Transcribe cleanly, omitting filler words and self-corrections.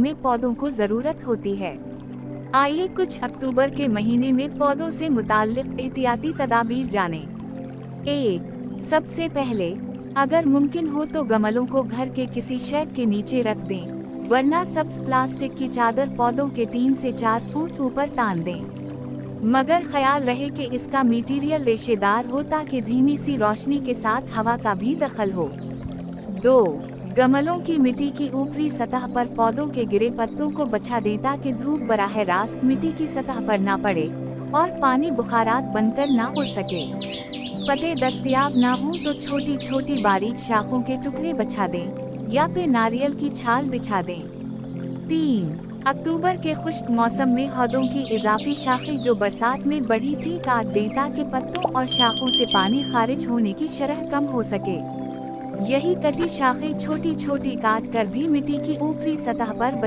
में पौधों को जरूरत होती है। आइए कुछ अक्टूबर के महीने में पौधों से मुताल्लिक एहतियाती तदाबीर जानें। 1. सबसे पहले, अगर मुमकिन हो तो गमलों को घर के किसी शेड के नीचे रख दें, वरना सब्ज प्लास्टिक की चादर पौधों के 3 से 4 फुट ऊपर तान दें। मगर ख्याल रहे कि इसका मटीरियल रेशेदार हो ताकि धीमी सी रोशनी के साथ हवा का भी दखल हो। 2. गमलों की मिट्टी की ऊपरी सतह पर पौधों के गिरे पत्तों को बछा दें ताकि धूप बराह रास्त मिट्टी की सतह पर ना पड़े और पानी बुखारात बनकर ना उड़ सके। पत्ते दस्तयाब ना हो तो छोटी छोटी बारीक शाखों के टुकड़े बछा दें या फिर नारियल की छाल बिछा दें। 3. अक्टूबर के खुश्क मौसम में पौधों की इजाफी शाखें जो बरसात में बढ़ी थी काट दें ताकि पत्तों और शाखों से पानी खारिज होने की शरह कम हो सके। यही कटी शाखें छोटी छोटी काट कर भी मिट्टी की ऊपरी सतह पर